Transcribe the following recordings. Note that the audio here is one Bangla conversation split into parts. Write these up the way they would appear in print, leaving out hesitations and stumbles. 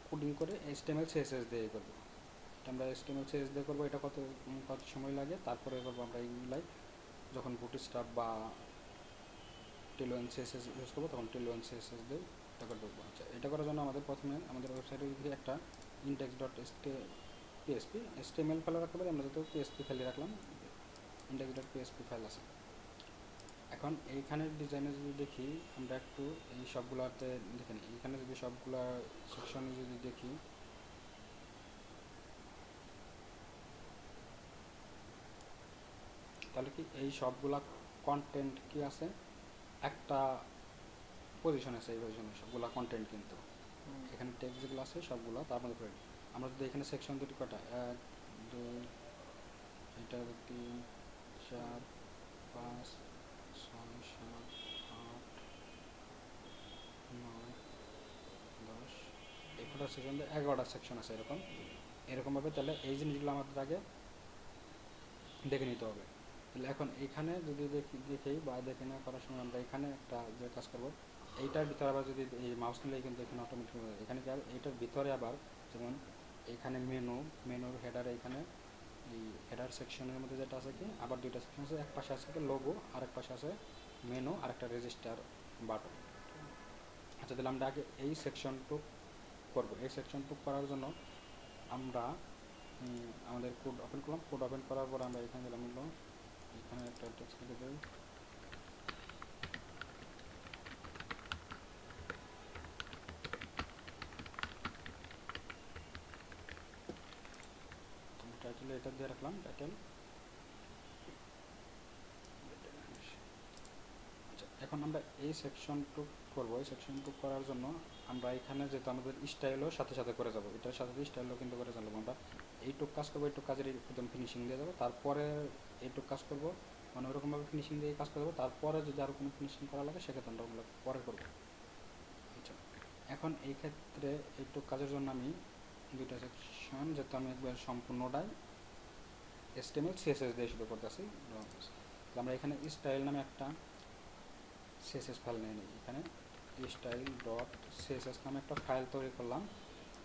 কোডিং করে HTML CSS দিয়ে করবো। এটা আমরা HTML CSS দিয়ে করবো, এটা কত কত সময় লাগে, তারপরে করবো আমরা এইগুলাই যখন বুটস্ট্র্যাপ বা টেলওয়ান CSS ইউজ করবো তখন টেলওয়ান CSS দিয়ে এটা করে দেবো। আচ্ছা, এটা করার জন্য আমাদের প্রথমে আমাদের ওয়েবসাইটে যদি একটা index.php HTML ফাইল রাখতে পারি, আমরা যত PHP ফাইলে রাখলাম, index.php ফাইল আছে। এখন এইখানের ডিজাইনে যদি দেখি, আমরা একটু এই সবগুলাতে দেখে নিই। এইখানে যদি সবগুলা সেকশনে যদি দেখি, তাহলে কি এই সবগুলা কন্টেন্ট কি আছে, একটা পজিশন আছে, এই পজিশনে সবগুলা কন্টেন্ট, কিন্তু এখানে টেক্সট যেগুলো আছে সবগুলো তার মধ্যে পড়ে। আমরা যদি এখানে সেকশন দুটি কটা, 1 2, এটা 3 4 5 6 7 8 9 10, এই কটা সেকশন দিয়ে 11টা সেকশন আছে এরকম এরকমভাবে। তাহলে এই জিনিসগুলো আমাদের আগে দেখে নিতে হবে। তাহলে এখন এইখানে যদি দেখি বা দেখে না করার সময় আমরা এখানে একটা যে কাজ করব, এইটার ভিতরে আবার যদি এই মাউস নিলেই কিন্তু এখানে অটোমেটিক এখানে কি আর এইটার ভিতরে আবার যেমন এইখানে মেনুর হেডারে এখানে এই হেডার সেকশনের মধ্যে যেটা আছে কি, আবার দুইটা সেকশন আছে, এক পাশে আছে লোগো আর এক পাশে আছে মেনু আর একটা রেজিস্টার বাটন। আচ্ছা, তাহলে আমরা আগে এই সেকশনটুক করব। এই সেকশনটুক করার জন্য আমরা আমাদের কোড ওপেন করলাম। কোড ওপেন করার পর আমরা এখানে গেলাম, এখানে একটা টেক্সট লিখে দেই, টাইটেল এটা দিয়ে রাখলাম টাইটেল। আচ্ছা, এখন আমরা এই সেকশনটুক করব। এই সেকশনটুক করার জন্য আমরা এখানে যেহেতু আমাদের স্টাইলও সাথে সাথে করে যাব, এটার সাথে স্টাইলও কিন্তু করে চালাবো। আমরা এইটুক কাজ করবো, এইটুক কাজের একদম ফিনিশিং দিয়ে যাবো, তারপরে এইটুক কাজ করব, মানে ওরকমভাবে ফিনিশিং দিয়ে কাজ করবো। তারপরে যদি আরও কোনো ফিনিশিং করা লাগে সেক্ষেত্রে আমরা ওগুলো পরে করবো। আচ্ছা, এখন এই ক্ষেত্রে এইটুক কাজের জন্য আমি দুইটা সেকশন, যেহেতু আমি একবার সম্পূর্ণটাই HTML CSS দিয়ে শুরু করতেছি, আমরা এখানে স্টাইল নামে একটা CSS ফাইল নিয়ে নিই। এখানে style.css নামে একটা ফাইল তৈরি করলাম।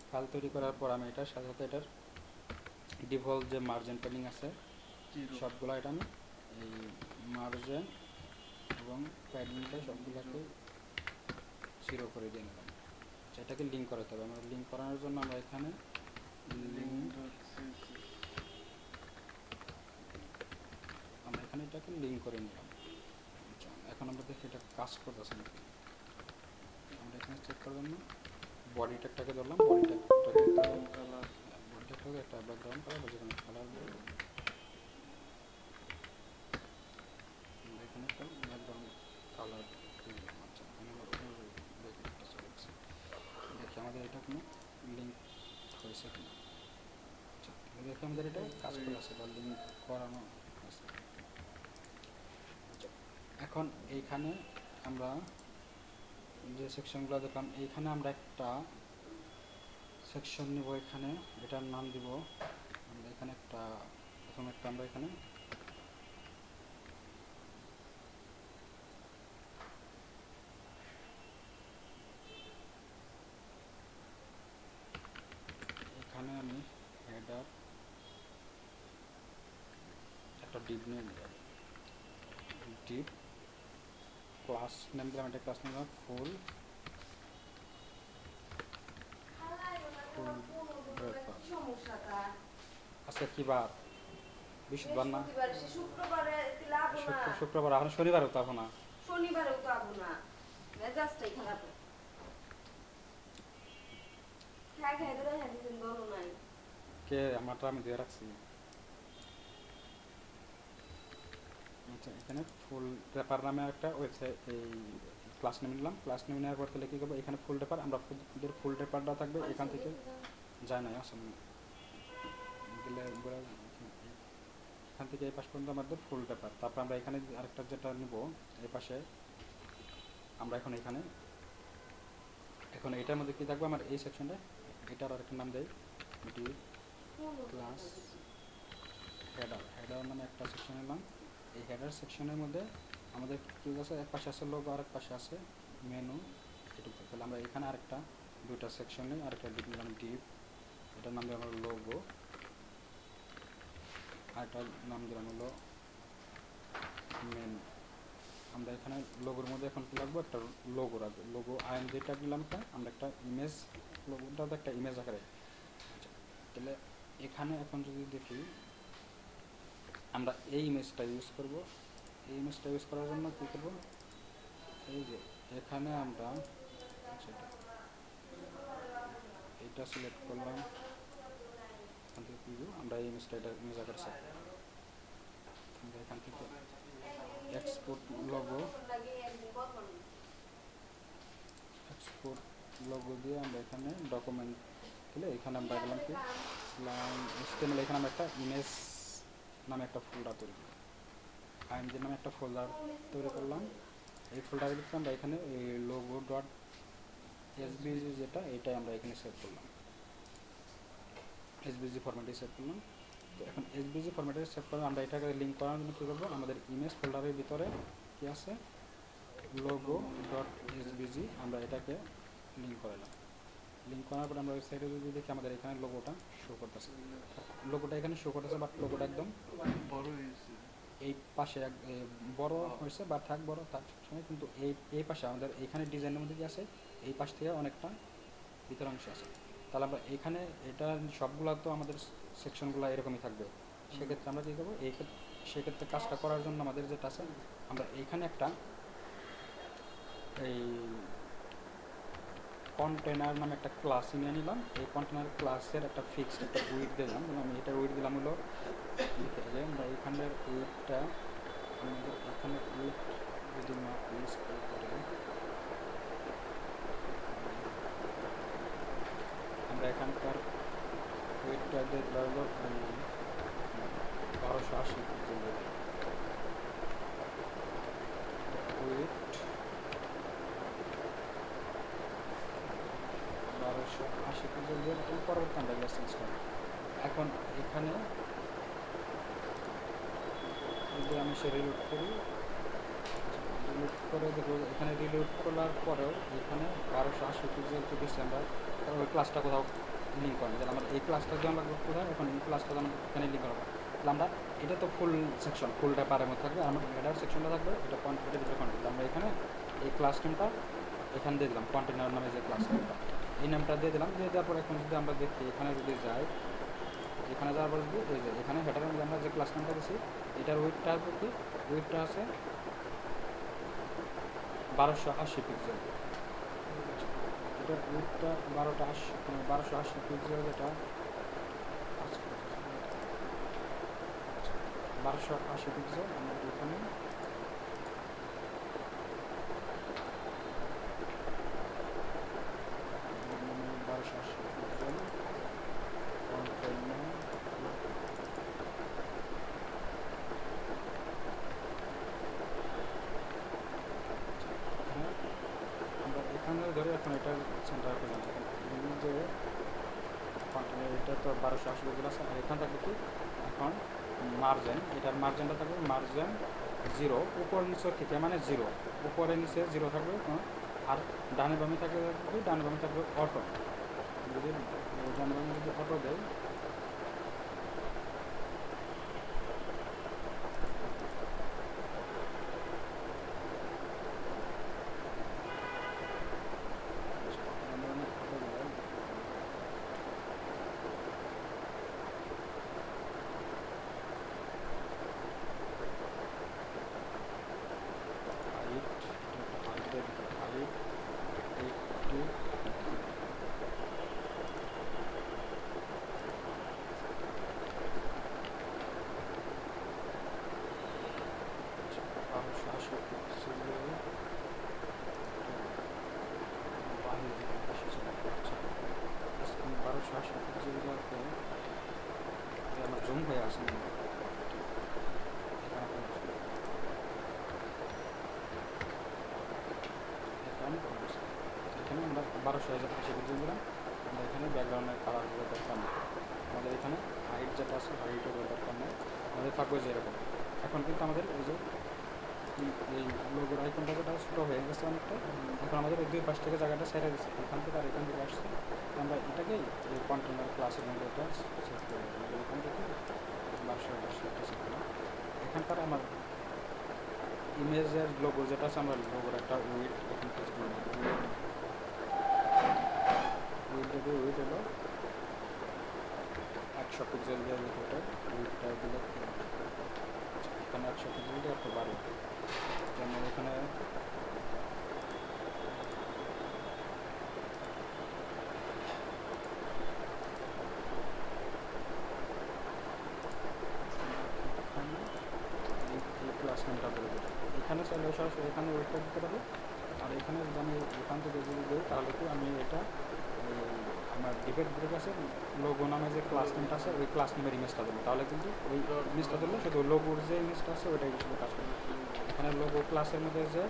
ফাইল তৈরি করার পর আমি এটার সাথে সাথে এটার ডিফল্ট যে মার্জিন প্যাডিং আছে সবগুলো এটা আমি এই মার্জিন এবং প্যাডিংটা সবগুলোকে 0 করে দিয়ে নিলাম। এটাকে লিঙ্ক করাতে হবে। আমরা লিঙ্ক করানোর জন্য আমরা এখানে এটাকে লিঙ্ক করে নিলাম। এখন আমরা দেখি এটা কাজ করতেছে নাকি। আমরা এখানে চেক করার জন্য বডি ট্যাগটাকে ধরলাম, বডি ট্যাগটাকে একটা ব্যাকগ্রাউন্ড কালার বা যেখানে কালার দেবো, এখানে একটা ব্যাকগ্রাউন্ড কালার দিয়ে দিলাম। আচ্ছা, এখানে দেখি আমাদের এটা কোনো লিঙ্ক হয়েছে কিনা। আচ্ছা, দেখি আমাদের এটা কাজ করে আছে বা লিঙ্ক করানো আছে। আচ্ছা, এখন এইখানে আমরা যে সেকশনগুলো দেখলাম, এইখানে আমরা একটা সেকশন নিব। এখানে এটার নাম দিব আমরা এখানে একটা, প্রথমে একটা আমরা এখানে আমি হেডার একটা ডিপ নিয়ে নিলাম। ডিপ ক্লাস নেম দিলাম, একটা ক্লাস নেম ফুল আজকে কি বার? বৃহস্পতিবার না? শুক্রবার। এখন শনিবারও তো এখন না। শনিবারেও তো আবো না, মেজাজটাই খারাপ। হ্যাঁ হ্যাঁ ধরে হ্যাঁ দিন বলো নাই কে আমারটা আমি দিয়ে রাখছি। আচ্ছা, এখানে ফুল রেপার নামে একটা ওয়েবসাইট এই ক্লাস নেম নিলাম। ক্লাস নেম নেওয়ার পর তাহলে কী করবো, এখানে ফুল রেপার আমরা ফুল রেপারটা থাকবে এখান থেকে যায় না আসলে দিলে এখান থেকে এই পাশ পর্যন্ত আমাদের ফুল রেপার। তারপর আমরা এখানে আরেকটা যেটা নিব এই পাশে, আমরা এখন এখানে এখন এটার মধ্যে কী থাকবে আমার এই সেকশনটা, এটার আরেকটা নাম দেয় ডি ক্লাস হেডার নামে একটা সেকশন নিলাম। এই হেডার সেকশনের মধ্যে আমাদের কী আছে, এক পাশে আছে লোগো আর এক পাশে আছে মেনু, এটুকু। তাহলে আমরা এখানে আরেকটা দুইটা সেকশন নেই, আরেকটা দিক নিলাম ডিপ, এটার নাম দিলাম হলো লোগো, আরেকটার নাম দিলাম হলো মেন। আমরা এখানে লোগোর মধ্যে এখন কী রাখবো, একটা লোগো রাখবো, লোগো আইএনজি ট্যাগ নিলাম একটা, আমরা একটা ইমেজ, লোগোটাতে একটা ইমেজ আকারে। আচ্ছা, তাহলে এখানে এখন যদি দেখি আমরা এই ইমেজটা ইউজ করব। এই ইমেজটা ইউজ করার জন্য কী করব, এই যে এখানে আমরা আচ্ছা এটা সিলেক্ট করলাম, এখান থেকে প্রিভিউ, আমরা এই ইমেজটা এটা ইমেজ আকারে সেভ, আমরা এখান থেকে এক্সপোর্ট লোগো, এক্সপোর্ট লোগো দিয়ে আমরা এখানে ডকুমেন্ট দিলে এখানে আমরা গেলাম কি HTML, এখানে আমরা একটা ইমেজ নামে একটা ফোল্ডার তৈরি করলাম, আইএমজি নামে একটা ফোল্ডার তৈরি করলাম। এই ফোল্ডারের ভিতরে আমরা এখানে এই লোগো ডট এসবিজি যেটা, এটাই আমরা এখানে সেভ করলাম, এসবিজি ফরম্যাটে সেভ করলাম। তো এখন এসবিজি ফরম্যাটে সেভ করে আমরা এটাকে লিঙ্ক করার জন্য কী করবো, আমাদের ইমেজ ফোল্ডারের ভিতরে কী আছে, লোগো ডট এসবিজি, আমরা এটাকে লিঙ্ক করালাম। লিঙ্ক করার পরে আমরা ওয়েবসাইটে যদি দেখি আমাদের এখানে লোগোটা শো করতেছে, লোগোটা এখানে শো করতেছে, বাট লোগোটা একদম বড় হয়েছে। এই পাশে বড় হয়েছে বা থাক বড় তার সময়, কিন্তু এই পাশে আমাদের এইখানে ডিজাইনের মধ্যে কি আছে, এই পাশ থেকে অনেকটা ভিতর অংশ আছে। তাহলে আমরা এখানে এটা সবগুলো তো আমাদের সেকশনগুলো এরকমই থাকবে, সেক্ষেত্রে আমরা কী করবো, সেক্ষেত্রে কাজটা করার জন্য আমাদের যেটা আছে, আমরা এইখানে একটা এই কন্টেনার নামে একটা ক্লাস নিয়ে নিলাম। এই কন্টেনার ক্লাসের একটা ফিক্সড একটা উইড দিলাম, আমি এটা উইড দিলাম হলো, আমরা এখানের উইডটা আমাদের এখানে উইড যদি না ইউজ করে আমরা এখানকার উইডটা দিয়ে দিলাম হলো 1280 পিক্সেলের উইড, 1280 পিক্সেল দিয়ে পরবর্তী আমরা এগুলো চেঞ্জ করব। এখন এখানে যদি আমি সে রিলোড করি, রিলোড করে দেখব এখানে রিলোড করার পরেও এখানে 1280 পিক্সেল তো দিচ্ছি আমরা, ওই ক্লাসটা কোথাও লিঙ্ক করেন, তাহলে আমরা এই ক্লাসটা দিয়ে আমরা কোথায়, এখন এই ক্লাসটা আমরা এখানে লিঙ্ক করবো। তাহলে আমরা এটা তো ফুল সেকশন, ফুলটা পারের মধ্যে থাকবে, আমার হেডার সেকশনটা থাকবে, এটা এটার ভিতরে কন্টেন্ট, আমরা এখানে এই ক্লাস নেমটা এখানে দিয়ে দিলাম, কন্টেনার নামে যে ক্লাস নেমটা, এই নামটা দিয়ে দিলাম। দিয়ে দেওয়ার পর এখন যদি আমরা দেখি এখানে যদি যাই, এখানে যাওয়ার পর যদি এই যে এখানে হেডারের মধ্যে আমরা যে ক্লাস নামটা দিচ্ছি, এটার উইডটা আছে কি, উইডটা আছে 1280 পিক্সেল, এটার উইডটা 1280 পিক্সেল, যেটা 1280 পিক্সেল। আমরা এখানে এখানে ধরে এখন এটা সেন্টার করে যে এটা তো 1280 পিক্সেল আছে, আর এখান থাকবে কি এখন মার্জেন, এটার মার্জেনটা থাকবে মার্জেন 0, উপর নিচে থেকে মানে 0, উপরে নিচে 0 থাকবে, আর ডানে বামে থাকবে, ডানে বামে থাকবে অটো, যদি ডানে বামে যদি অটো দেয়, আমার জুম হয়ে আসে এখানে আমরা 1280 পিক্সেল দিলাম। আমরা এখানে ব্যাকগ্রাউন্ডের কালারগুলো দরকার নেই, আমাদের এখানে হাইট যেটা আছে হাইটের দরকার নেই, আমাদের থাকবে যে এরকম। এখন কিন্তু আমাদের এই যে এই লোগোর আইকনটা যেটা ছোটো হয়ে গেছে অনেকটা, এখন আমাদের ওই দুই পাশ থেকে জায়গাটা ছেড়ে দিচ্ছে, এখান থেকে আর এখান থেকে আসছে, আমরা এটাকেই এই কন্টেনার ক্লাসের মধ্যে এটা সেট করে দেবো। এখান থেকে 1280 একটা সেট করলাম। এখানকার আমার ইমেজের লোগো যেটা আছে, আমরা লোগোর একটা উইড এখান থেকে উইড দেবো। উইড হলো 100 পিক্সেল দিয়ে দিতে, ওটা উইডটা দিলে এখানে 100 পিক্সেল দিয়ে একটু বাড়বে, যেমন এখানে এই ক্লাস নামটা করে দেবো। এখানে চাইলে সরাসরি এখানে উইডটা দিতে পারি, আর এখানে যদি আমি এখান থেকে যদি দিই তাহলে কি আমি এটা আমার ডিবেট গ্রুপ আছে, লোগো নামে যে ক্লাস নেমটা আছে ওই ক্লাস নেমের ইমেজটা দেবো, তাহলে কিন্তু ওই ইমেজটা দিলে শুধু লোগোর যে ইমেজটা আছে ওইটাই শুধু কাজ করবে। এখানে লোগো ক্লাসের মধ্যে যে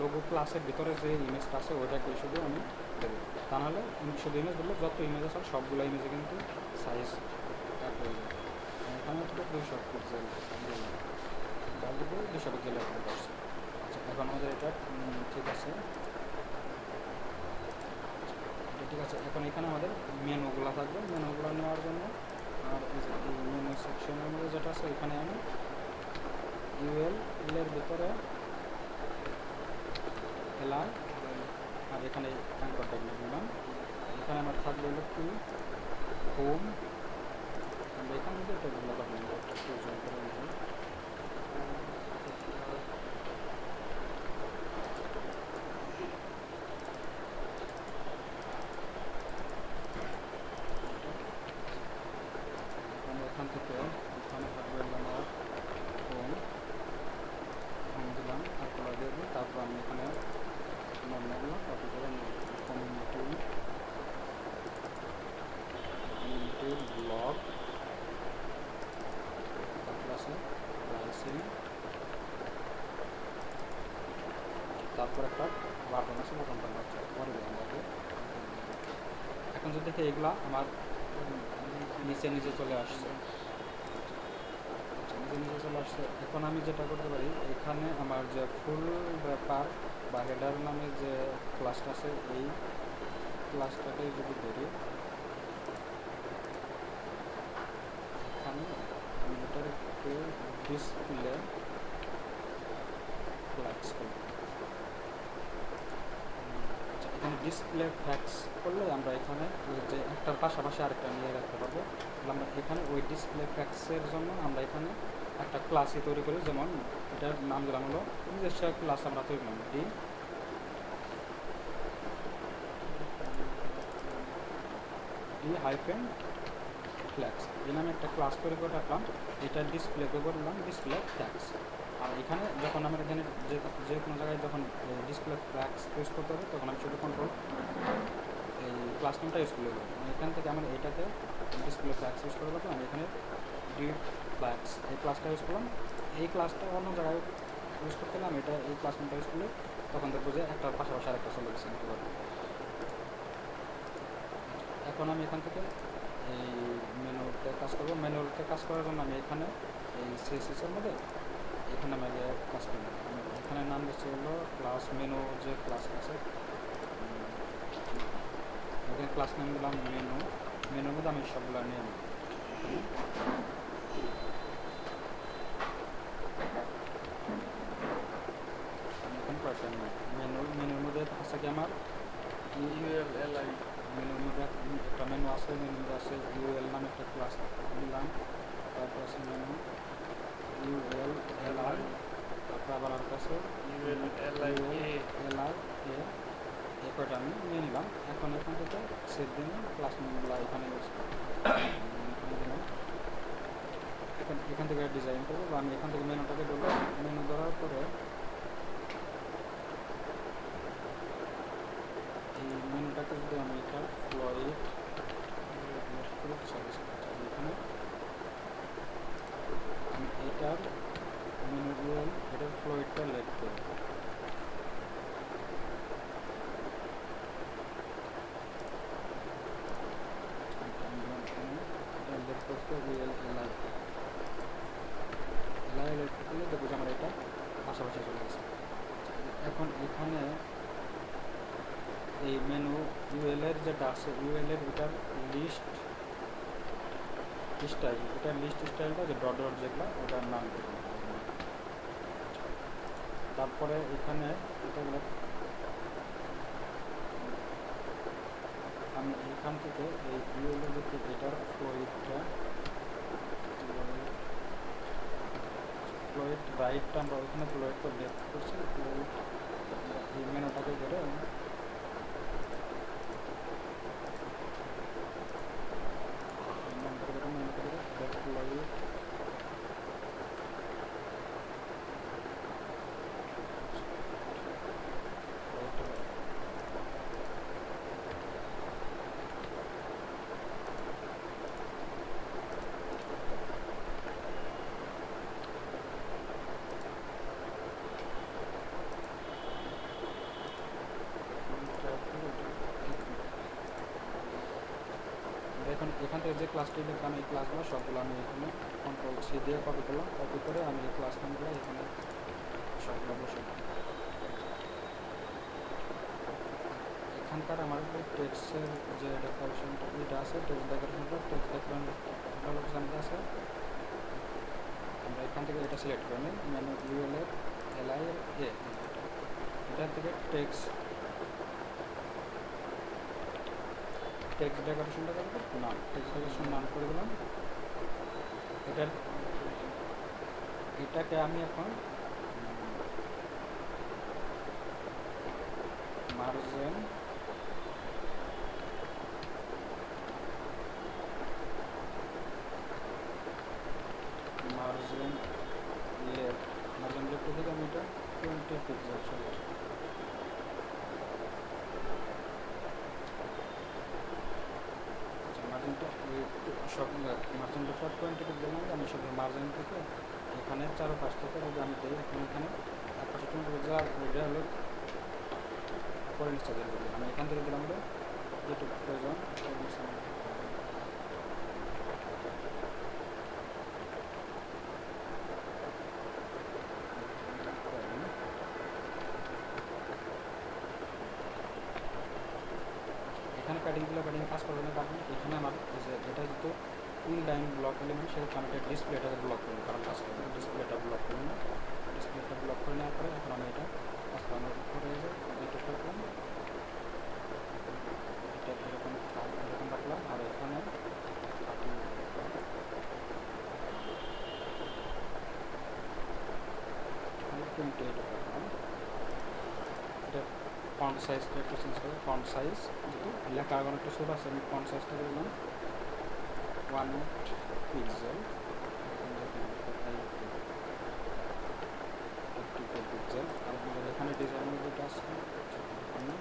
লোগো ক্লাসের ভিতরে যে ইমেজটা আছে ওইটাকে শুধু আমি দেবো, তা নাহলে শুধু ইমেজ বললে যত ইমেজ আছে সবগুলো ইমেজে কিন্তু সাইজ এক হয়ে যাবে। এখানে হচ্ছে 200 পিক্সেল যা দেবো 200 পিক্সেল আসছে। আচ্ছা, এখন আমাদের এটা ঠিক আছে, ঠিক আছে। এখন এখানে আমাদের মেনুগুলো থাকবে, মেনুগুলো নেওয়ার জন্য আর এই যে এই মেনু সেকশনের মধ্যে যেটা আছে এখানে আমি ইউএল এর ভিতরে এলআই আর এখানে অ্যাঙ্কর ট্যাগ নিলাম। এখানে আমার থাকবে হলো কি হোম, আমরা এখান থেকে এটা দিলাম একটু জয়েন করে নিলাম। এখান থেকে এখানে থাকবে আমার হোম, হোম দিলাম, তারপর দিয়ে দিই, তারপর আমি এখানে নর্মাল কপি করে কমিউনিটি ব্লগ, তারপর আছে প্রাইসিং, তারপর একটা বাটন আছে, বাটনটা পরে দিলাম। এখন যদি দেখি এগুলা আমার নিচে নিচে চলে আসছে, নিচে নিচে চলে আসছে। এখন আমি যেটা করতে পারি, এখানে আমার যে ফুল ব্যাপার বা হেডার নামে যে ক্লাসটা আছে এই ক্লাসটাকে যদি ধরি, এখানে আমি এটার একটু ডিসপ্লে ফ্ল্যাক্স করি। এখানে ডিসপ্লে ফ্ল্যাক্স করলে আমরা এখানে যে একটার পাশাপাশি আরেকটা নিয়ে রাখতে পারবো। আমরা এখানে ওই ডিসপ্লে ফ্ল্যাক্সের জন্য আমরা এখানে একটা ক্লাসই তৈরি করি, যেমন এটার নাম দিলাম হলো নিজস্ব ক্লাস আমরা তৈরি করলাম ডি হাইফেন ফ্ল্যাক্স, এই নামে একটা ক্লাস তৈরি করে রাখলাম। এটা ডিসপ্লেকে করলাম ডিসপ্লে ফ্ল্যাক্স। আর এখানে যখন আমার এখানে যে কোনো জায়গায় যখন ডিসপ্লে ফ্ল্যাক্স ইউজ করতে হবে তখন আমি শুধু কন্ট্রোল এই ক্লাস নেমটা ইউজ করে দেবো। এখান থেকে আমার এটাকে ডিসপ্লে ফ্ল্যাক্স ইউজ করে দেবো, আমি এখানে ডি ফ্ল্যাক্স এই ক্লাসটা ইউজ করলাম। এই ক্লাসটা অন্য জায়গায় ইউজ করতে গেলে আমি এটা এই ক্লাস নেমটা ইউজ করলে তখন দেখবো যে একটার পাশাপাশি আরেকটা চলে গেছে। এখন আমি এখান থেকে এই মেনুতে কাজ করবো। মেনুতে কাজ করার জন্য আমি এখানে এই সিএসএসের মধ্যে এখানে আমি আগে কাজ করব। এখানে নাম দিচ্ছি হলো ক্লাস মেনু, যে ক্লাস আছে এখানে ক্লাস নেম দিলাম মেনু। মেনুর মধ্যে আমি সবগুলো নিয়ে নিই। এখানে কয়েকটা মেনুর মধ্যে আছে কি আমার ইউএলএলআই, মেনুর মধ্যে একটা মেনু আছে, মেনুর মধ্যে আছে ইউএল নামে একটা ক্লাস দিলাম, তারপর আছে মেনু ইউএলএলআই, তারপর আবার আর কাছে ইউএলএলআই এ কয়টা আমি নিয়ে নিলাম। এখন এখান থেকে সেট দিন ক্লাস নেমগুলো এখানে ইউজ করব। এখান থেকে ডিজাইন করবো, বা আমি এখান থেকে মেনুটাকে ধরবো। মেনু ধরার পরে এই মেনুটাকে যদি আমি এটা ফ্লোরিট এখানে আমি এটার মেনু ইউএল এটার ফ্লোরিটটা লেট করব। এলআই লেট করলে দেখবো যে আমার এটা পাশাপাশি মেনু ইউএল এর যেটা আছে ইউএল এর এটার লিস্ট স্টাইল, এটার লিস্ট স্টাইলটা যে ডট ডট যেগুলো ওটার নাম দেবেন। তারপরে এখানে এটাগুলো আমি এখান থেকে এই ইউএল এর যে এটার ফ্লোইড রাইটটা আমরা ওইখানে ফ্লোইড করে লেফট করছি, ফ্লোইড এই মেনুটাকে ধরে ফ্লোইড দেখুন এখান থেকে যে ক্লাসটি দেখলাম এই ক্লাসগুলো সবগুলো আমি এখানে কন্ট্রোল সি দিয়ে কপি করলাম, কপি করে আমি এই ক্লাস নামগুলো এখানে সবগুলো বসে দিই। এখানকার আমার টেক্সটের যে ডেকোরেশনটা এটা আছে, টেক্সট ডেকোরেশনটা আছে, আমরা এখান থেকে এটা সিলেক্ট করে নিই, মেনু ইউএল এর এলআই এর এটার থেকে টেক্সট ডেকোরেশনটা করবো নাম, টেক্সট ডেকোরেশন নাম করে দিলাম। এটাকে আমি এখন মার্জিন লেফট থেকে আমি এটা 20 পিক্সেল মার্জিনটা মার্জিনটা 20 পিক্সেল মানে আমি শুধু মার্জিন থেকে এখানে চারপাশ থেকে যদি আমি দিই এখানে একশো 20 পিক্সেল আর ওইটা হলো করে নিচ্ছে আমি এখান থেকে দিলাম হলো যেটুকু প্রয়োজন এখানে কাটিংগুলো কাজ করবে না, কারণ এখানে আমার এটা যেহেতু ইন লাইন ব্লক এলিমেন্ট সেহেতু আমি এটা ডিসপ্লেটাকে ব্লক করবো, কারণ কাজ করবে ডিসপ্লেটা ব্লক করবো না। ডিসপ্লেটা ব্লক করে নেওয়ার পরে এখন আমি এটা কাজ করানোর উপরে এটা করলাম, এটা এরকম রাখলাম আর এখানে এটা ফন্ট সাইজটা একটু চেঞ্জ করে, ফন্ট সাইজ যেহেতু লেখা আগানো একটু ছোটো আছে আমি ফন্ট সাইজটা করলাম 1 পিক্সেল, পিক্সেল। আর এখানে ডিজাইনের যেটা আছে আমি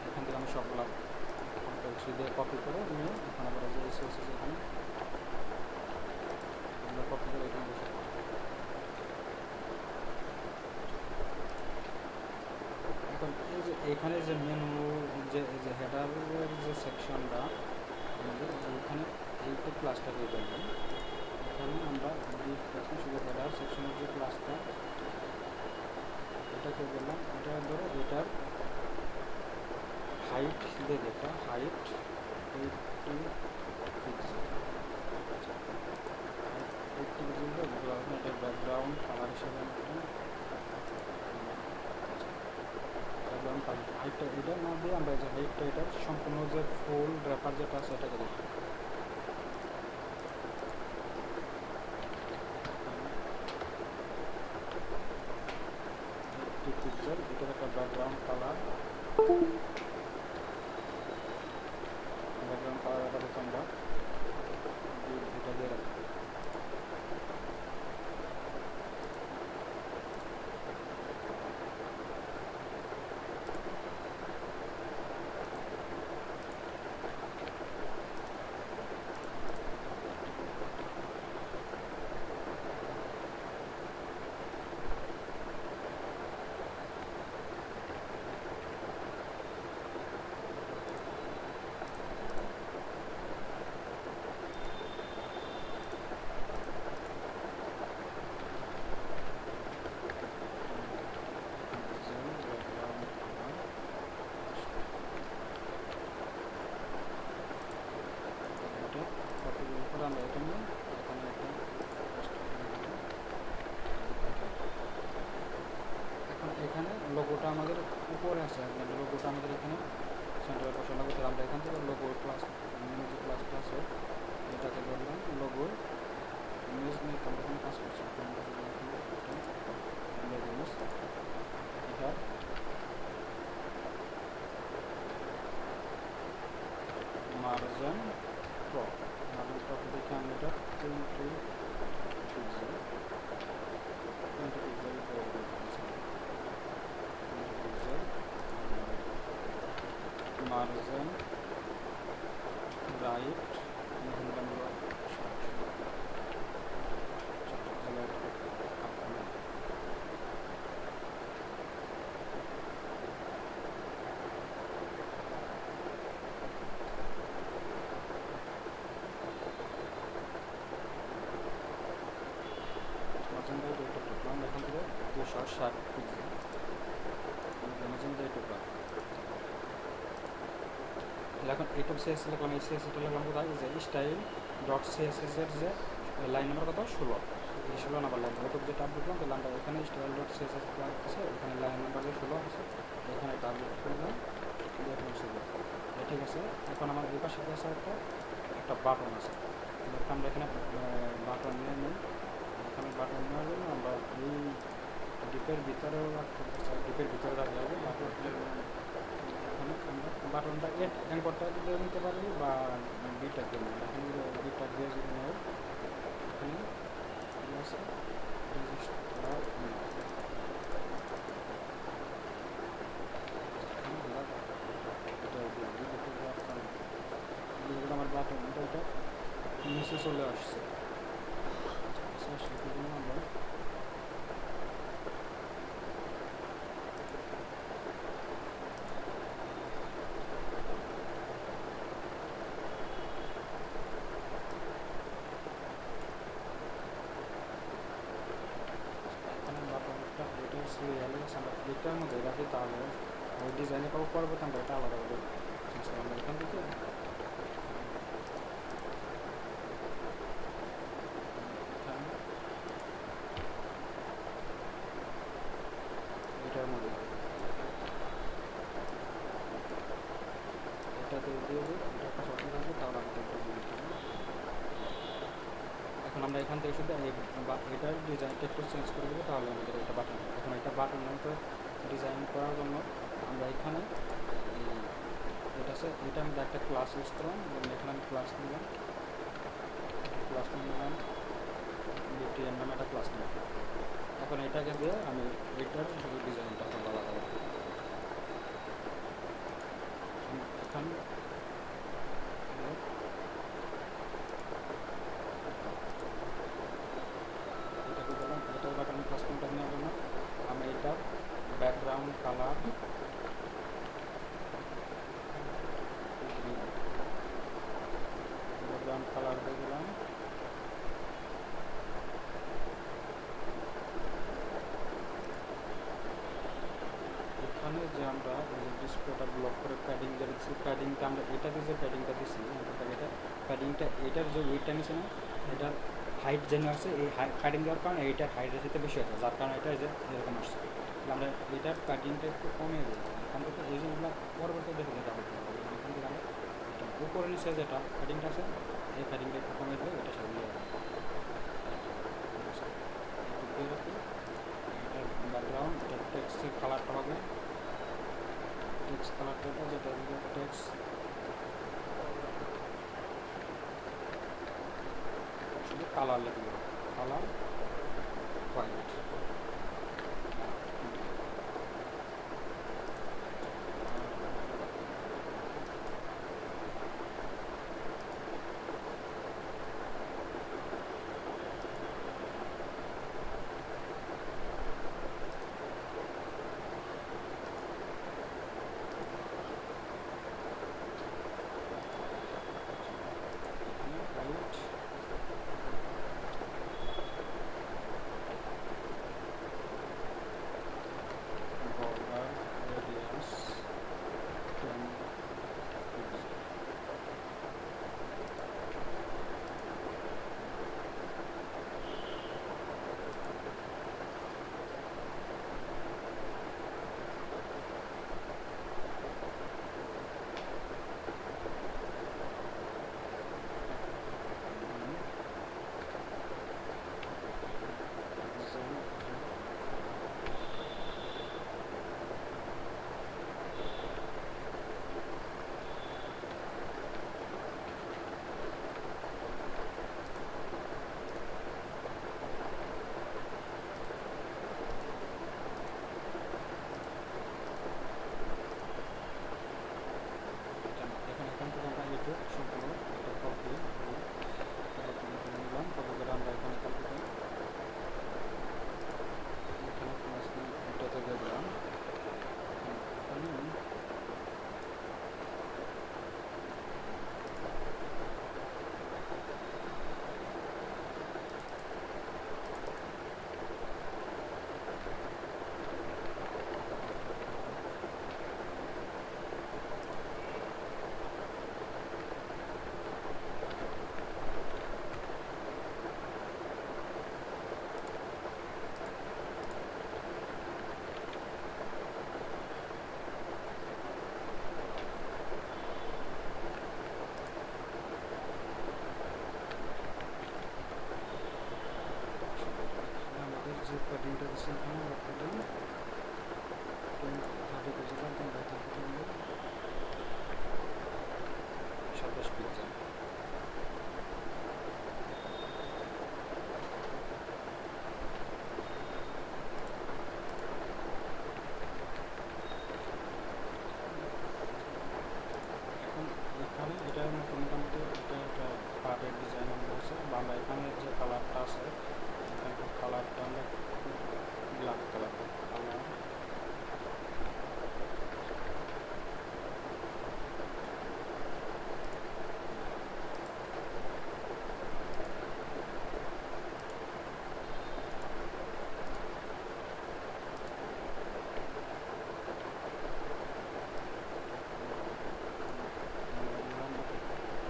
এখান থেকে আমি সবগুলো কন্ট্রোল সি দিয়ে কপি করে নিয়ে এখন আবার যে এসে এখানে আমরা কপি করে এখানে বসে এখন এই যে এখানে যে মেনু যে হেডারের যে সেকশনটা এইখানে এই যে ক্লাসটা দিয়ে দেবেন, এখানে আমরা শুধু হেডার সেকশনের যে ক্লাসটা এটাকে বললাম, এটা ধরো এটার হাইট দিয়ে দেখা হাইট 80 পিক্সেল, এটা ব্যাকগ্রাউন্ড কালার হিসেবে ব্যাকগ্রাউন্ড কালার হাইটটা এটা না দিয়ে আমরা যে হাইটটা এটার সম্পূর্ণ যে ফুল র্যাপার যেটা আছে এটাকে দেখি পিক্সেল, এটার একটা ব্যাকগ্রাউন্ড কালার এটা আমরা এটা দিয়ে রাখি। আমরা এখানে এখানে একটা এখন এখানে লোগোটা আমাদের উপরে আছে, মানে লোগোটা আমাদের এখানে সেন্টারে বসানো হবে। আমরা এখান থেকে লোগো ক্লাস যে ক্লাসটা আছে এটাকে ধরলাম লোগো ইমেজ নিয়ে আমরা এখানে কাজ করছি। আমরা যদি এখানে ইমেজ এটা মার্জিন টপ দেখে আমি এটা 20 পিক্সেল মার্জিন রাইট এখান থেকে 260 পিক্সেল এখন এইটুক সিএসএস লিখলাম। এই সিএসএসটা লিখলাম কোথায়, যে স্টাইল ডট সিএসএস এর যে লাইন নাম্বার কত 16, এই 16 নাম্বার লাইন ওটুক যেটা আপডেট করলাম তাহলে আমরা এখানে স্টাইল ডট সিএসএস আছে, এখানে লাইন নাম্বার যে 16 আছে এখানে এটা আপডেট করলাম, দেখলাম 16। ঠিক আছে, এখন আমার এই পাশে আছে একটা বাটন আছে, আমরা এখানে বাটন নিয়ে নিই। এখানে বাটন নেওয়ার জন্য আমরা এই ডিপের ভিতরেও রাখতে পারছি, ডিপের ভিতরে রাখা যাবে বাটন। এখানে আমরা বাটনটা অ্যাঙ্করটা দিয়ে নিতে পারি বা বিটা দিয়ে নিই। এখানে বিটা দিয়ে যদি নেই এখানে আছে আমার বাটনটা এটা নিচে চলে আসছে। আমরা আমরা এটার মধ্যে রাখি, তাহলে ওই ডিজাইনে পাবো পরবর্তী আমরা এটা আলাদাভাবে আমরা এখান থেকে এটার মধ্যে এটাতে দিয়ে দিই, এটার পাশাপাশি থাকবে, তাহলে আমাদের এখন আমরা এখান থেকে শুধু এটার ডিজাইনটা একটু চেঞ্জ করে দেবো, তাহলে আমাদের এটা বাটন। এখন এটা বাটন তো ডিজাইন করার জন্য আমরা এখানে এটা আছে, এটা আমি একটা ক্লাস ইউজ করলাম, এখানে আমি ক্লাস নিলাম বিটিএন নামে একটা ক্লাস নিলাম। এখন এটাকে দিয়ে আমি এটার শুধু ডিজাইনটা আলাদা করব। এখানে এটাকে বললাম এটার বাটন কাস্টমটা নেওয়ার জন্য আমি এটা ব্যাকগ্রাউন্ড কালার দিয়ে দিলাম। এখানে যে আমরা ডিসপ্লেটা ব্লক করে প্যাডিং যে দিচ্ছি, প্যাডিংটা আমরা এটা দিয়ে যে প্যাডিংটা দিচ্ছি এটা প্যাডিংটা এটার যে ওয়েটটা নিচ্ছে না, এটার হাইট যেন আছে, এই প্যাডিং দেওয়ার কারণে এইটার হাইটের সাথে বেশি আছে, যার কারণে এটা যে এরকম আসছে। আমরা এটার প্যাডিংটা একটু কমিয়ে দিই, এখান থেকে এই জিনিসগুলো পরবর্তী দেখে যেটা হবে। এখান থেকে আমরা উপরে নিচে যেটা প্যাডিংটা আছে এই প্যাডিংটা একটু কমিয়ে দিলে এটা সাথে দিয়ে রাখি। এটার ব্যাকগ্রাউন্ড এটার টেক্সটের কালারটা হবে টেক্সট কালারটা যেটা টেক্সট শুধু কালার লিখবে, কালার হোয়াইট। এটা দিচ্ছি এখানে বাকিটা 30 পিক্সেল 27 পিক্সেল। এখন এখানে এটা মোটামুটি এটা একটা কার্ডের ডিজাইন আমরা আছে, বা আমরা এখানে যে কালারটা আছে এখানে কালারটা আমরা ব্ল্যাক কালার কালার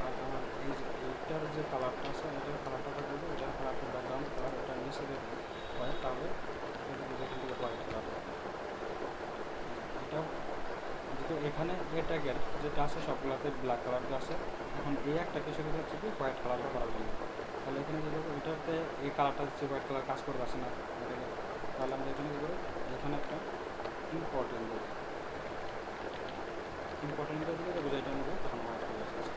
আর আমার এই যে এইটার যে কালারটা আছে এটার কালারটা থাকবে, এটার কালারটা ব্যাকগ্রাউন্ড কালার, এটা নিচে হোয়াইট, তাহলে এটা যেখান থেকে হোয়াইট কালার এটা যেহেতু এখানে এ ট্যাগের যেটা আছে সবগুলোতে ব্ল্যাক কালার দেওয়া আছে। এখন এই একটা কিছু হচ্ছে কি হোয়াইট কালার করার জন্য, তাহলে এখানে যদি এটাতে এই কালারটা হচ্ছে হোয়াইট কালার কাজ করতে আসে না, তাহলে আমরা এখানে কী করি, এখানে একটা ইম্পর্টেন্ট দিই, ইম্পর্টেন্টটা দিলে দেখবো যে এটার মধ্যে তখন হোয়াইট কালার আছে।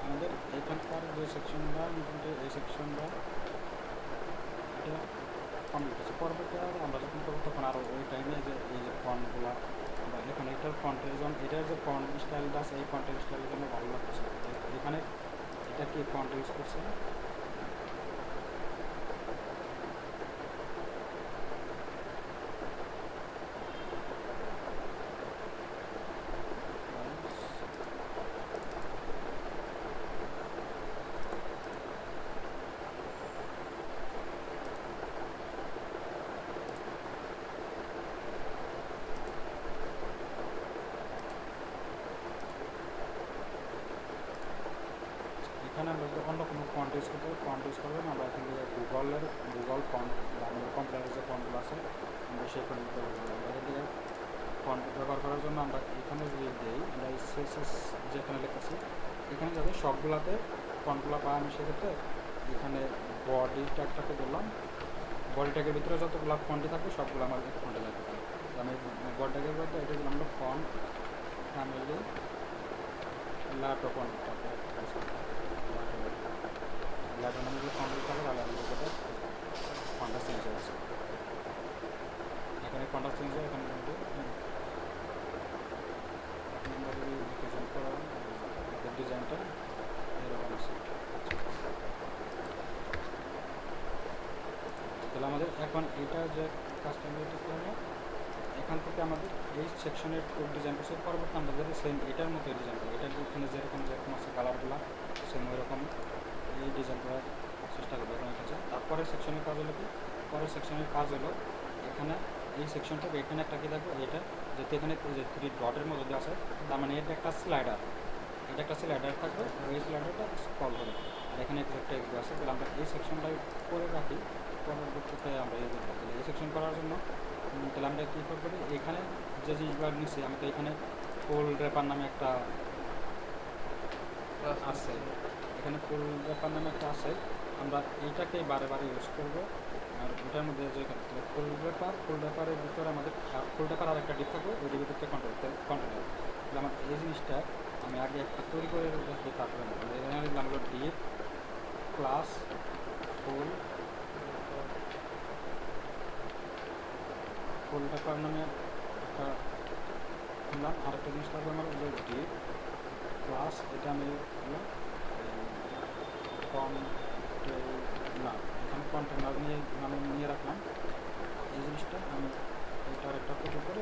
আমাদের এখানকার যে সেকশনটা মোটামুটি এই সেকশনটা এটা কমপ্লিট আছে। পরবর্তী আর আমরা যখন করবো তখন আরও ওই টাইমে যে এই যে ফন্টগুলো বা এখন এটার ফন্টের জন্য এটার যে ফন্ট স্টাইলটা আছে এই ফন্টের স্টাইলের জন্য ভালো লাগছে। এখানে এটা কি ফন্ট ইউজ করছে, এখানে আমরা যদি অন্য কোনো ফন্ট ইউজ করতে ফন্ট ইউজ করবেন, আমরা এখান থেকে গুগল ফন্ট বা আমাদের কম্পিউটারের যে ফন্টগুলো আছে আমরা সেই ফন্ট ব্যবহার করবো। আমরা এখান থেকে ফন্ট ব্যবহার করার জন্য আমরা এখানে যদি দিই, আমরা এই সিএসএস যেখানে লিখেছি এখানে যাতে সবগুলাতে ফন্টগুলো পাই, আমি সেক্ষেত্রে এখানে বডি ট্যাগটাকে দিলাম, বডি ট্যাগের ভিতরে যতগুলো ফন্টই থাকবে সবগুলো আমার এক ফন্টে লাগবে। আমি বডি ট্যাগের মধ্যে এটা দিলাম আমরা ফন্ট ফ্যামিলি ল্যাপটপ ফন্টটাকে ল্যাপটপ নামে যে ফন্ট দিতে হবে, তাহলে আমাদের যেটা ফন্টটা চেঞ্জ হয়ে গেছে। এখানে ফন্টটা চেঞ্জ হয়, এখানে কিন্তু আমরা যদি ডিজাইন করা ডিজাইনটা এরকম আছে। তাহলে আমাদের এখন এটা যে কাজটা আমরা এটা করবো, এখান থেকে আমাদের এই সেকশনের ডিজাইন করছে, পরবর্তী আমরা যদি সেম এটার মতো ডিজাইন করি, এটার এখানে যেরকম যেরকম আছে কালারগুলো সেম ওই রকম এই ডিজাইন করার চেষ্টা করবো। এখন এটা তারপরে সেকশনের কাজ হলো কি, পরের সেকশনের কাজ হলো এখানে এই সেকশনটা এখানে একটা কি থাকবে, এটা যেহেতু এখানে যে 3 ডটের মধ্যে আছে তার মানে এটা একটা স্লাইডার, এটা একটা স্লাইডার থাকবে, ওই স্লাইডারটা স্ক্রল করে আর এখানে একটা টেক্সট আছে। তাহলে আমরা এই সেকশনটাই করে রাখি, পরবর্তীতে আমরা এই করবো। তাহলে এই সেকশন করার জন্য তাহলে আমরা কী করবো, এখানে যে জিনিসগুলো নিচ্ছি আমি তো এখানে ফুল র্যাপার নামে একটা আছে, এখানে ফুল র্যাপার নামে একটা আছে, আমরা এইটাকে বারে বারে ইউজ করবো। আর এটার মধ্যে যে ফুল র্যাপারের ভিতরে আমাদের ফুল র্যাপার আর একটা ডিপ থাকবে, ওই ডিপের ভিতরে কন্টেনার। তাহলে আমার এই জিনিসটা আমি আগে একটা তৈরি করে রাখি, তারপরে এখানে দিলাম হলো ডিপ ক্লাস ফুল র্যাপার নামে একটা দিলাম। আরেকটা জিনিস থাকবে আমার হলো ডিপ ক্লাস, এটা আমি হলো কন্টেনার, এখানে কন্টেনার নিয়ে রাখলাম। এই জিনিসটা আমি এটার একটা কপি করে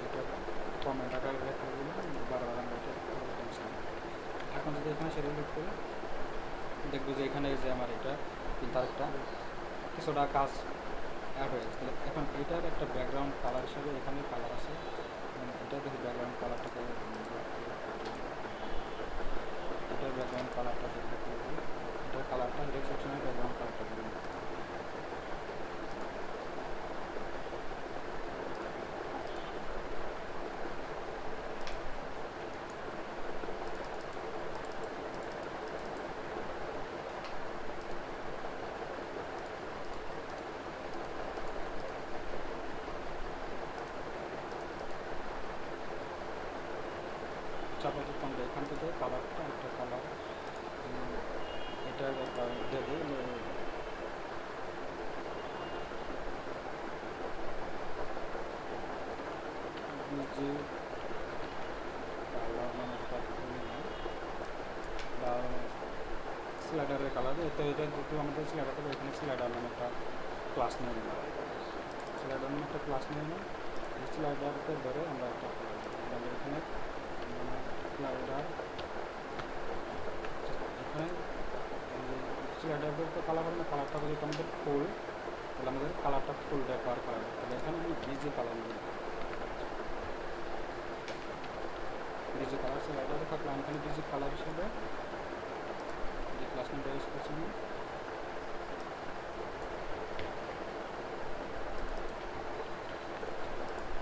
এটা কমেন্ট আকারে রেখে দিলাম, বারবার আমরা এটা এখন যদি এখানে সেটা ক্লিক করি দেখবো যে এখানে যে আমার এটা তার একটা কিছুটা কাজ অ্যাড হয়ে গেছে। এখন এটার একটা ব্যাকগ্রাউন্ড কালার হিসাবে এখানে কালার আছে, এটা দেখি ব্যাকগ্রাউন্ড কালারটাকে এটার ব্যাকগ্রাউন্ড কালারটা দেখতে পাবো, এটার কালারটা হেডের সেকশনের ব্যাকগ্রাউন্ড কালারটা দেবেন। আপাতত আমরা এখান থেকে কালারটা একটা কালার এটার একটা দিয়ে দিই যে কালার মানে একটা স্লাইডারের কালার তো এটা যেহেতু আমাদের স্লাইডার থেকে এখানে স্লাইডার নামে একটা ক্লাস নিয়ে নিলাম স্লাইডার নামে একটা ক্লাস নিয়ে নিলাম এই স্লাইডারকে ধরে আমরা একটা আমাদের এখানে স্লাইডার এখানে স্লাইডারদের তো কালার হবে না কালারটা যেহেতু আমাদের ফুল তাহলে আমাদের কালারটা ফুল ব্যবহার করা হবে তাহলে এখানে আমি ভিজি কালার নিব ভিজি কালার স্লাইডারে থাকলে আমি এখানে ভিজি কালার হিসেবে যে ক্লাস নামটা ইউজ করছি আমি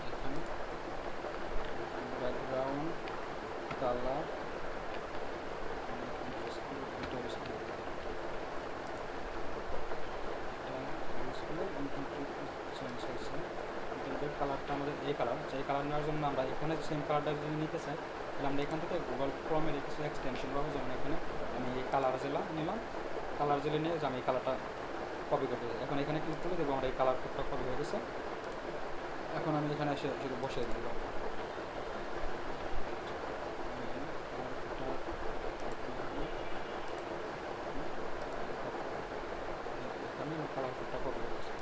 এখানে ব্যাকগ্রাউন্ড কালার কালারটা আমাদের এই কালার সেই কালার নেওয়ার জন্য আমরা এখানে সেম কালারটা যদি নিতে চাই তাহলে আমরা এখান থেকে গুগল ক্রোমের কিছু এক্সটেনশন পাবো যেমন এখানে আমি এই কালার জেলা নিলাম কালার জেলে নিয়ে আমি এই কালারটা কপি করতে চাই এখন এখানে ক্লিক করে দেবো আমরা এই কালার কোডটা কপি হয়ে গেছে এখন আমি এখানে এসে শুধু বসে দেবো এখানে কালার কোডটা কপি হয়ে গেছে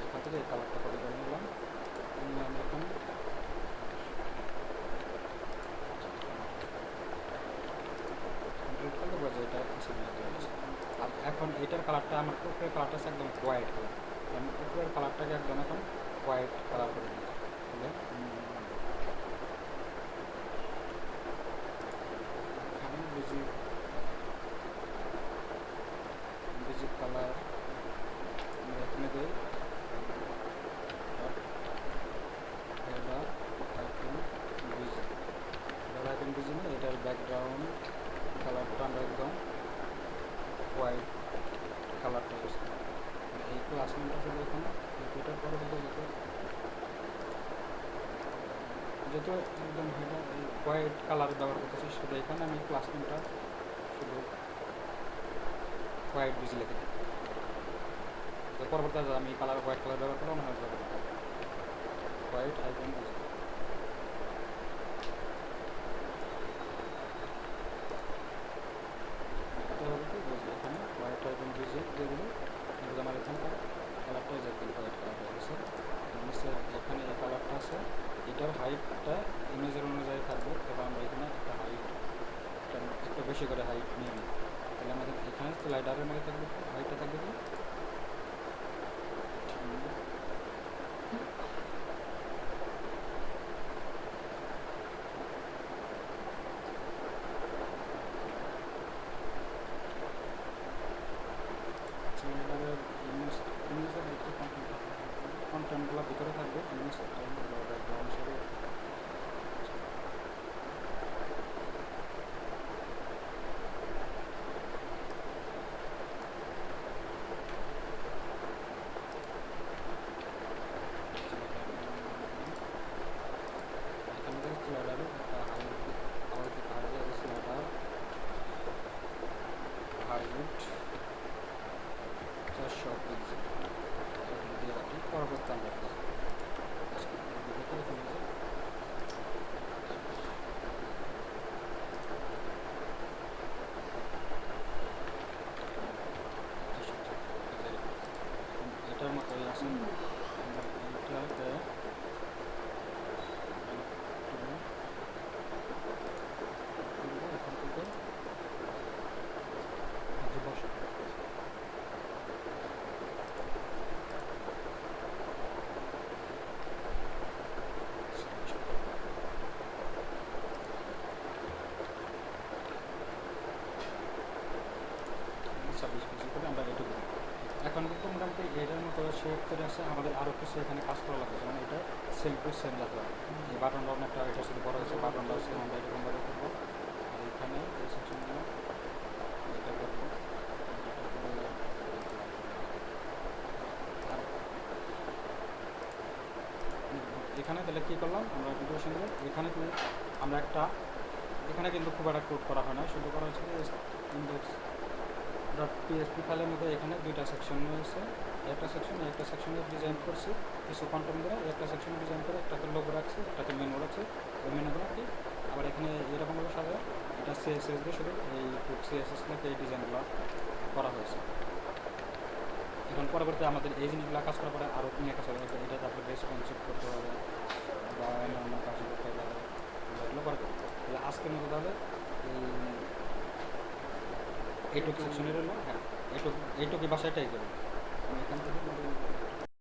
এখান থেকে এই কালারটা কপি করে নিলাম আমি এখন কমপ্লিট করলে বোঝা এটা আর এখন এটার কালারটা আমার উপরের কালারটা আছে একদম হোয়াইট কালার আমি উপরের কালারটাকে একদম এখন হোয়াইট কালার করে দিই তাহলে এখানে বিজি বিজি কালার আমরা এখানে দিই বিজি না এটার ব্যাকগ্রাউন্ড কালারটা আমরা একদম হোয়াইট কালারটা ইউজ করি এই ক্লাস নেমটা শুধু এখানে এটার পরে যেহেতু একদম হোয়াইট কালার ব্যবহার করতেছি শুধু এখানে আমি ক্লাস নেমটা শুধু হোয়াইট বিজি লিখে দিই তো পরবর্তীতে আমি কালার হোয়াইট কালার ব্যবহার করবো মনে হয় হোয়াইট আইকন বিজি এখানে হোয়াইট আইকন বিজি দিয়ে দিল কিন্তু আমার এখানকার কালারটা যেরকম হোয়াইট কালার হয়ে গেছে এখানে এই কালারটা আছে এটার হাইটটা ইমেজের অনুযায়ী থাকবে তবে আমরা এখানে একটা হাইট একটু বেশি করে হাইট নিয়ে নিই তাহলে আমাদের এখানে স্লাইডারের মধ্যে থাকবে হাইটটা থাকবে কি স্লাইডারের ইমেজের একটু কন্টেন্টগুলো ভিতরে থাকবে ইমেজ ব্যাকগ্রাউন্ড হিসেবে স্লাইডারে স্লাইডার হাইট 400 পিক্সেল দিয়ে রাখি পরবর্তী আমরা এটার মতোই আছে এটাকে এখান থেকে বসে আমরা এটুকু এখন কিন্তু মোটামুটি এটার মতো শেপ করে আসে আমাদের আরও কিছু এখানে কাজ করা লাগবে যেমন এটা সেম টু সেম যাতে হয় এই বাটন একটা এটার সাথে বড় হয়েছে বাটনটাও সেম আমরা এরকমভাবে করবো আর এখানে এখানে এই সেকশনগুলো এটা করবো, এটা করে আর এখানে তাহলে কী করলাম আমরা ইন্টিগ্রেশন করে এখানে কি আমরা একটা এখানে কিন্তু খুব একটা কোড করা হয় না, শুধু করা হচ্ছে যে ইন্ডেক্স ডট পিএসপি ফাইলের মধ্যে এখানে দুইটা সেকশন রয়েছে, একটা সেকশনে ডিজাইন করছি কিছু কন্টেন্ট দিয়ে, একটা সেকশন ডিজাইন করে একটাতে লোগো রাখছি, একটাতে মেনু রাখছি, ওই মেনুগুলো কি আবার এখানে এরকমভাবে সাজায় এটা সিএসএস দিয়ে শুধু এই সিএসএস থেকে এই ডিজাইনগুলো করা হয়েছে। এখন পরবর্তী আমাদের এই জিনিসগুলো কাজ করার পরে আরও নিয়ে কাজ হবে, এটা তারপরে রেসপন্সিভ করতে হবে বা অন্যান্য কাজ করতে হবে, এগুলো করে দেবো। তাহলে আজকের মতো তাহলে এইটুকু সেকশনের হলো, হ্যাঁ এইটুকু বাসায় এটাই করবো আমি এখান থেকে